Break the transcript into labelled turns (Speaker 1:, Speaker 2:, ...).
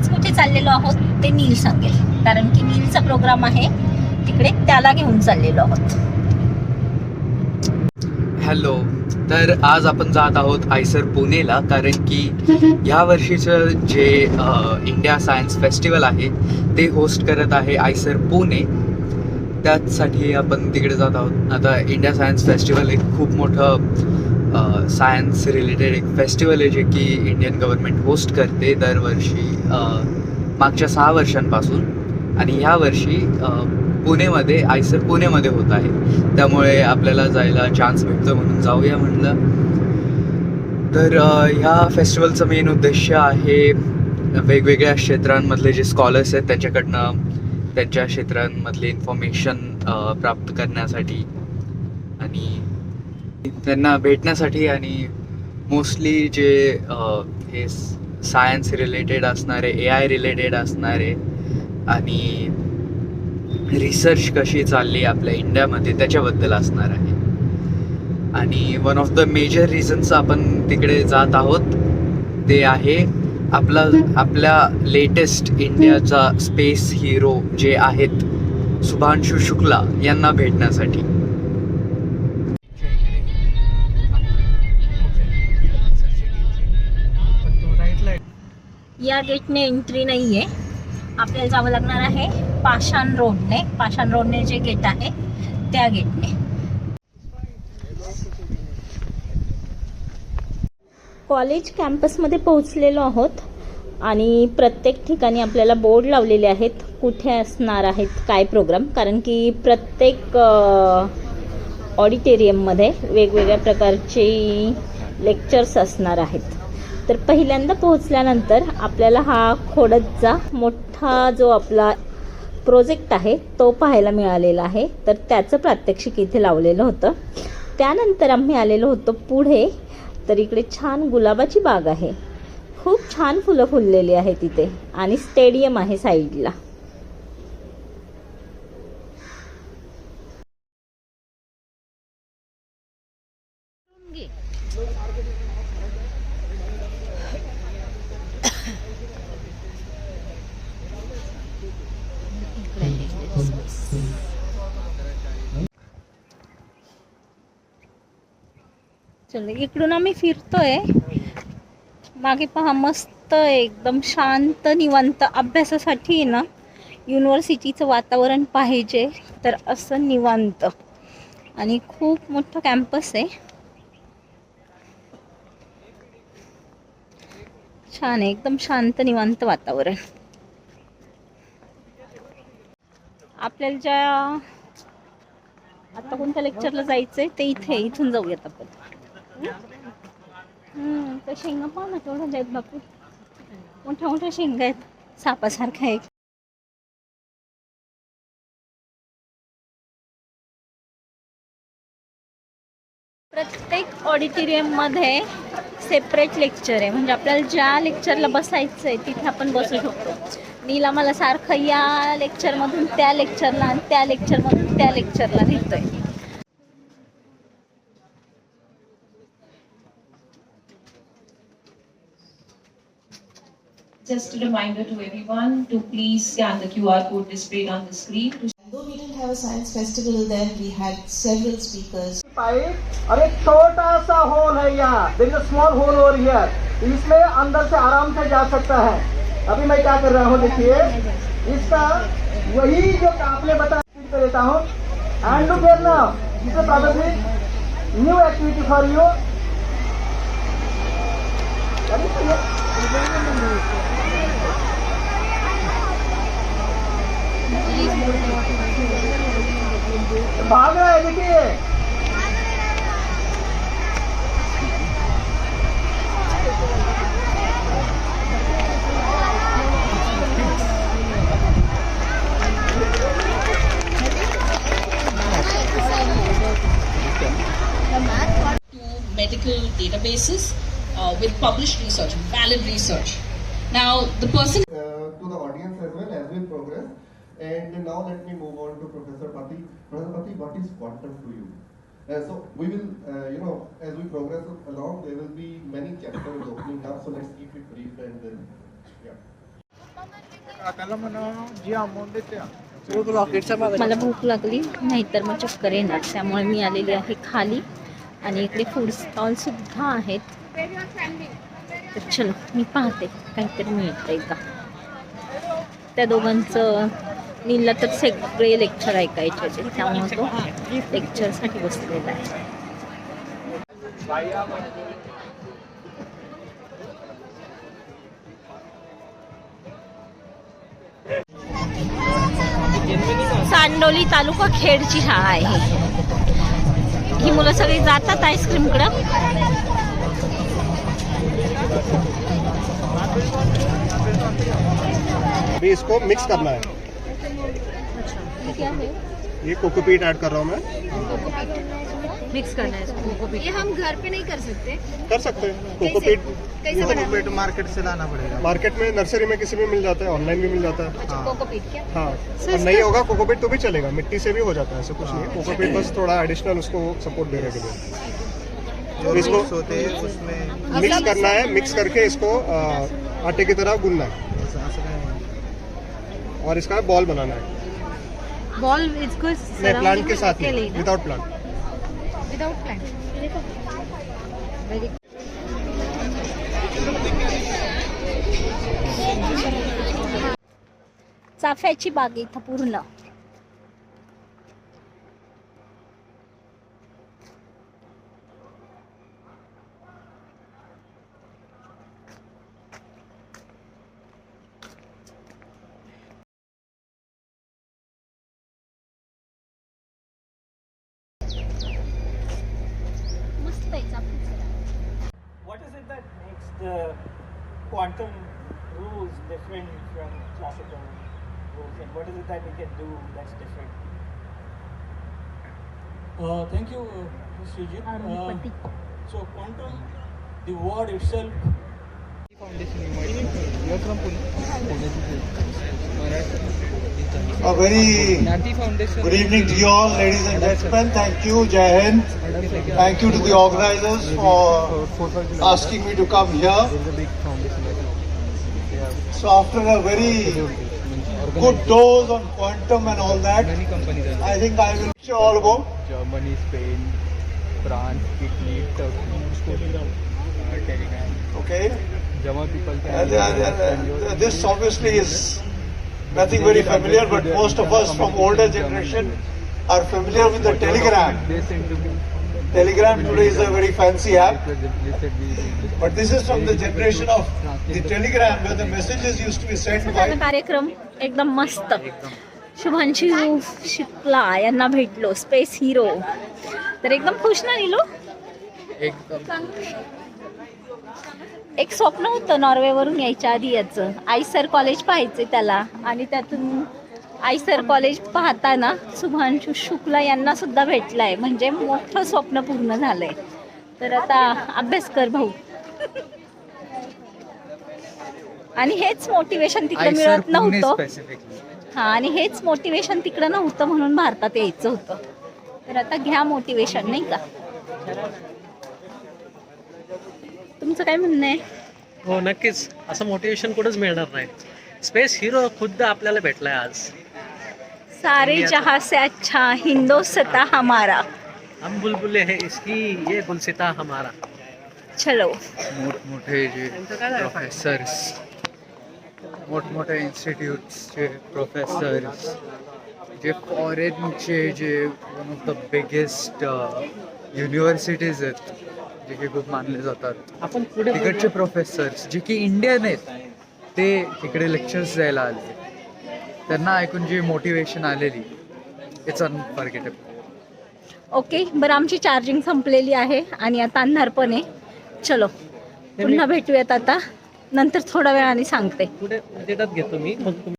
Speaker 1: आज कुठे चाललेलो आहोत ते नील सांगेल, कारण की नीलचा प्रोग्राम आहे तिकडे, त्याला घेऊन चाललेलो आहोत.
Speaker 2: हॅलो. तर आज आपण जात आहोत आयसर पुणेला, कारण की ह्या वर्षीचं जे इंडिया सायन्स फेस्टिवल आहे ते होस्ट करत आहे आयसर पुणे. त्याचसाठी आपण तिकडे जात आहोत. आता इंडिया सायन्स फेस्टिवल एक खूप मोठं सायन्स रिलेटेड एक फेस्टिवल आहे, जे की इंडियन गव्हर्नमेंट होस्ट करते दरवर्षी मागच्या 6 वर्षांपासून. आणि ह्या वर्षी पुणेमध्ये आयसर पुणेमध्ये होत आहे, त्यामुळे आपल्याला जायला चान्स भेटतो म्हणून जाऊया म्हणलं. तर ह्या फेस्टिवलचं मेन उद्देश आहे वेगवेगळ्या क्षेत्रांमधले जे स्कॉलर्स आहेत त्यांच्याकडनं त्यांच्या क्षेत्रांमधले इन्फॉर्मेशन प्राप्त करण्यासाठी आणि त्यांना भेटण्यासाठी, आणि मोस्टली जे हे सायन्स रिलेटेड असणारे, AI रिलेटेड असणारे आणि रिसर्च कशी चालली आपल्या इंडियामध्ये त्याच्याबद्दल असणार आहे. आणि one of the major reasons आपण तिकडे जात आहोत ते आहे आपल्या लेटेस्ट इंडियाचा स्पेस हिरो जे आहेत शुभांशु शुक्ला यांना भेटण्यासाठी.
Speaker 1: या गेटने एंट्री नाहीये, आपल्याला जावं लागणार आहे पाषाण रोडने जे गेट आहे त्या गेटने. कॉलेज कॅम्पसमध्ये पोहोचलेलो आहोत आणि प्रत्येक ठिकाणी आपल्याला बोर्ड लावलेले आहेत कुठे असणार आहेत काय प्रोग्राम, कारण की प्रत्येक ऑडिटोरियममध्ये वेगवेगळ्या प्रकारचे लेक्चर्स असणार आहेत. तर पहिल्यांदा पोहोचल्यानंतर आपल्याला हा खोडदचा मोठा जो आपला प्रोजेक्ट आहे तो पाहायला मिळालेला आहे. तर त्याचं प्रात्यक्षिक इथे लावलेलं होतं. त्यानंतर आम्ही आलेलो होतो पुढे, तर इकडे छान गुलाबाची बाग आहे, खूप छान फुलं फुललेली आहेत इथे, आणि स्टेडियम आहे साईडला. चल, इकडून आम्ही फिरतोय. मागे पहा, मस्त एकदम शांत निवांत. अभ्यासासाठी ना युनिव्हर्सिटीचं वातावरण पाहिजे, तर असं निवांत. आणि खूप मोठं कॅम्पस आहे, छान आहे, एकदम शांत निवांत वातावरण. आपल्याला ज्या आता कोणत्या लेक्चरला जायचंय ते इथून जाऊयात आपण. तर शेंगा पाहा ना केवढ्या आहेत बापू, मोठ्या मोठ्या शेंगा आहेत सापासारख्या आहे. प्रत्येक ऑडिटोरियम मध्ये सेपरेट लेक्चर आहे, म्हणजे आपल्याला ज्या लेक्चरला बसायचं आहे तिथे आपण बसू शकतो. नील आम्हाला सारखं या लेक्चरमधून त्या लेक्चरला आणि त्या लेक्चरमधून त्या लेक्चरला नेतोय.
Speaker 3: Just a reminder to everyone to please scan the QR code displayed on the screen.
Speaker 4: Though we didn't have a science festival then, we had several speakers.
Speaker 5: और एक छोटा सा होल है यहाँ, there is a small hole over here. इसमें अंदर से आराम से जा सकता है. अभी मैं क्या कर रहा हूँ देखिए, इसका वही जो आपने बताया स्पीड पे लेता हूँ. And look here now, this is probably new activity for you. भाग रहा है देखिए.
Speaker 3: Medical databases with published research, valid research. Now, the person
Speaker 6: to the audience as well as we progress. And now let me move on to Professor Pati. Professor Pati, what is quantum to you? So we will, as we progress along, there will be many chapters opening up. So let's keep it brief and then, yeah.
Speaker 1: मला भूक लागली नाहीतर मग चक्कर येणार, त्यामुळे मी आलेली आहे खाली आणि इकडे फूड स्टॉल सुद्धा आहेत. तर चलो मी पाहते काहीतरी मिळतंय का. त्या दोघांचं नीलला तर सगळे लेक्चर ऐकायचे होते, त्यामुळे तो लेक्चरसाठी बसलेला आहे. सांडोली तालुका खेडची शाळा आहे. ही मुलं सगळी जातात आईस्क्रीमकडं.
Speaker 6: अभी इसको मिक्स करना है.
Speaker 1: क्या है?
Speaker 6: ये कोकोपीट ऐड कर रहा हूँ मैं.
Speaker 1: मिक्स करना है.
Speaker 7: ये हम घर पे नहीं कर सकते.
Speaker 6: कर सकते हैं. कोकोपीट
Speaker 7: कैसे
Speaker 8: मार्केट से लाना पड़ेगा.
Speaker 6: मार्केट में नर्सरी में किसी भी मिल जाता है, ऑनलाइन भी मिल जाता है.
Speaker 7: कोकोपीट क्या?
Speaker 6: हाँ, और नहीं होगा कोकोपीट तो भी चलेगा, मिट्टी से भी हो जाता है, ऐसा कुछ नहीं है. कोकोपीट बस थोड़ा एडिशनल उसको सपोर्ट देने के लिए.
Speaker 8: जो
Speaker 6: इसको
Speaker 8: मिक्स होते हैं उसमें
Speaker 6: मिक्स करना है. मिक्स करके इसको आटे की तरह गूंदना है और इसका बॉल बनाना है.
Speaker 7: बॉल इसको
Speaker 6: नहीं, प्लांट के साथ नहीं, विदाउट प्लांट.
Speaker 7: Without plant.
Speaker 1: चाफ्याची बाग इथं पूर्ण. मस्त आहे चाफ्याचं.
Speaker 9: What is it that makes the quantum rules different from classical rules, and what is it that we can do that's different? Thank you, Srijit. So quantum, the word itself.
Speaker 10: A very good evening to you all, ladies and gentlemen. Thank you, Jai Hind. Thank you to the organizers for asking me to come here. So after a very good dose on quantum and all that, I think I will show all about
Speaker 2: Germany, Spain, France, Italy, Turkey, Telegram.
Speaker 10: okay.
Speaker 2: German people
Speaker 10: This obviously is nothing very familiar, but most of us from older generation are familiar with the Telegram. Telegram today is a very fancy app, but this is from the generation of the Telegram, where the messages used to be sent by.
Speaker 1: कार्यक्रम एकदम मस्त. शुभांशी शुक्ला यांना भेटलो, space hero. तर एकदम खुश ना नीलू.
Speaker 2: एकदम
Speaker 1: एक स्वप्न होतं नॉर्वेवरून यायच्या आधी याचं, आयसर कॉलेज पाहायचं त्याला, आणि त्यातून आयसर कॉलेज पाहताना शुभांशु शुक्ला यांना सुद्धा भेटलाय, म्हणजे मोठं स्वप्न पूर्ण झालंय. तर आता अभ्यास कर भाऊ. आणि हेच मोटिवेशन तिकडे मिळत नव्हतं. हा, आणि हेच मोटिवेशन तिकडे नव्हतं म्हणून भारतात यायचं होतं. तर आता घ्या मोटिवेशन, नाही का. तुमचं काय म्हणणं आहे?
Speaker 11: हो नक्कीच, असं मोटिवेशन कुठंच मिळणार नाही. स्पेस हिरो खुद्द आपल्याला भेटलाय आज.
Speaker 1: सारे जहां से अच्छा हिंदोस्ता हमारा.
Speaker 11: हम बुलबुले है इसकी, ये गुलसिता हमारा.
Speaker 1: चलो.
Speaker 2: मोठमोठे जे प्रोफेसर्स, मोठमोठ्या इन्स्टिट्यूट्सचे प्रोफेसर्स, जे फॉरेनचे जे one of the biggest universities आहेत, जे की खूप मानले जातात,
Speaker 11: आपण पुढे
Speaker 2: तिकडचे प्रोफेसर्स जे की इंडियन आहेत, ते तिकडे लेक्चर्स द्यायला आले. त्यांना ऐकून जी मोटिवेशन आलेली, इट्स अनफॉरगेटेबल.
Speaker 1: ओके, बरं आमची चार्जिंग संपलेली आहे आणि आता अंधार पण आहे. चलो पुन्हा भेटूयात आता, नंतर थोड्या वेळाने सांगते.
Speaker 11: पुढे घेतो मी, मग